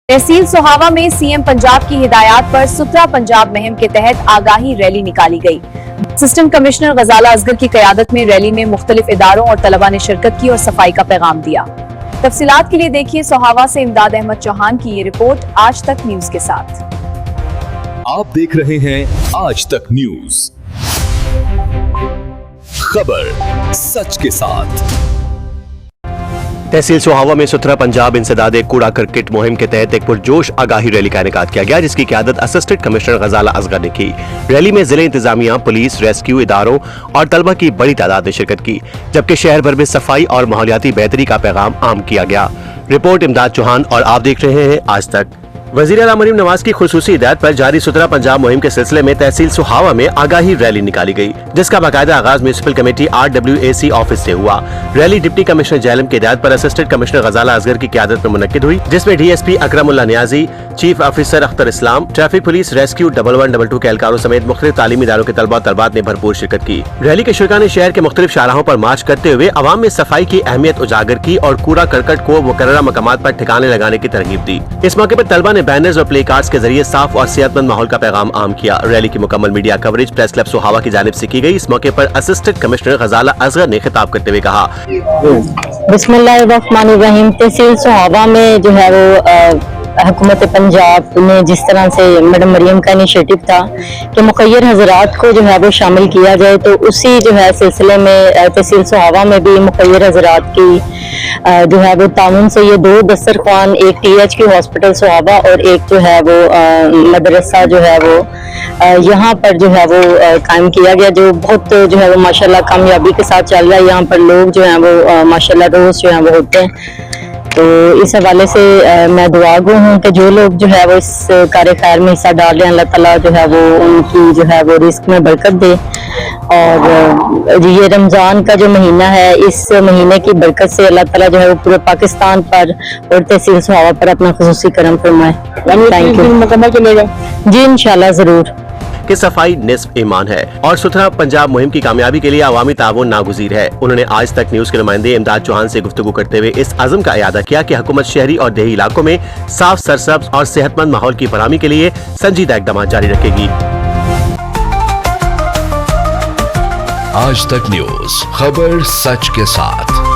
तहसील सोहावा में सीएम पंजाब की हिदायत पर सुथरा पंजाब मुहिम के तहत आगाही रैली निकाली गई। असिस्टेंट कमिश्नर गजाला असगर की क़यादत में रैली में मुख्तलिफ इदारों और तलबा ने शिरकत की और सफाई का पैगाम दिया। तफसीलात के लिए देखिए सोहावा से इमदाद अहमद चौहान की ये रिपोर्ट आज तक न्यूज के साथ। आप देख रहे हैं आज तक न्यूज, खबर सच के साथ। तहसील सोहावा में सुथरा पंजाब इंसदाद कूड़ा करकट मुहिम के तहत एक पुरजोश आगाही रैली का इनेकाद किया गया, जिसकी क़यादत असिस्टेंट कमिश्नर गजाला असगर ने की। रैली में जिले इंतजामिया, पुलिस, रेस्क्यू इदारों और तलबा की बड़ी तादाद ने शिरकत की, जबकि शहर भर में सफाई और माहौलियाती बेहतरी का पैगाम आम किया गया। रिपोर्ट इमदाद चौहान और आप देख रहे हैं आज तक। वज़ीर आला मरीम नवाज की खुसूसी हिदायत पर जारी सुथरा पंजाब मुहिम के सिलसिले में तहसील सोहावा में आगाही रैली निकाली गई, जिसका बाकायदा आगाज म्यूनिसिपल कमेटी RWAC ऑफिस से हुआ। रैली डिप्टी कमिश्नर जहलम की हिदायत पर असिस्टेंट कमिश्नर गजाला असगर की क़यादत में मुनक्किद हुई, जिसमें DSP Akramullah Niazi, chief officer Akhtar Islam, traffic police, rescue 1122 के एहलकारों समेत मुख्तलिफ तालीमी इदारों के तलबा तलबात ने भरपूर शिरकत की। रैली के शुरका ने शहर के मुख्तलिफ शाहराहों पर मार्च करते हुए अवाम में सफाई की अहमियत उजागर की और कूड़ा करकट को मुकर्ररा मकामात पर ठिकाने लगाने की तरगीब दी। इस मौके पर तलबा ने बैनर्स और प्ले कार्ड्स के जरिए साफ और सेहतमंद माहौल का पैगाम आम किया। रैली की मुकम्मल media coverage press club Sohawa की जानिब से की गई। इस मौके पर असिस्टेंट कमिश्नर गजाला असगर ने खिताब करते हुए कहा, बिस्मिल्लाहिर्रहमानिर्रहीम। तहसील सोहावा में जो है वो हुकूमत पंजाब ने जिस तरह से मैडम मरियम का इनिशिएटिव था कि मुखय्यर हजरात को जो है वो शामिल किया जाए, तो उसी जो है सिलसिले में तहसील सोहावा में भी मुखय्यर हजरात की जो है वो ताउन से ये 2 दस्तरखान, एक THQ हॉस्पिटल सोहावा और एक जो है वो मदरसा जो है वो यहाँ पर जो है वो कायम किया गया, जो बहुत जो है वो माशाल्लाह कामयाबी के साथ चल रहा है। यहाँ पर लोग जो है वो माशाल्लाह रोज जो है वो होते हैं। तो इस हवाले से मैं दुआ गो हूँ कि जो लोग जो है वो इस कार्य खैर में हिस्सा डाल रहे हैं, अल्लाह ताला जो है वो उनकी जो है वो रिस्क में बरकत दे। और ये रमज़ान का जो महीना है, इस महीने की बरकत से अल्लाह ताला जो है वो पूरे पाकिस्तान पर और तहसील सोहावा पर अपना खुसूसी करम फरमाए। Thank you. मुकम्मल चलेगा जी, इंशाल्लाह ज़रूर। कि सफाई निस्फ ईमान है और सुथरा पंजाब मुहिम की कामयाबी के लिए अवामी ताउन नागुज़ीर है। उन्होंने आज तक न्यूज के नुमाइंदे इमदाद चौहान से गुफ्तगू करते हुए इस अज़म का इयादा किया कि हुकूमत शहरी और देही इलाकों में साफ, सरसब्ज और सेहतमंद माहौल की फराहमी के लिए संजीदा इक़दाम जारी रखेगी। आज तक न्यूज, खबर सच के साथ।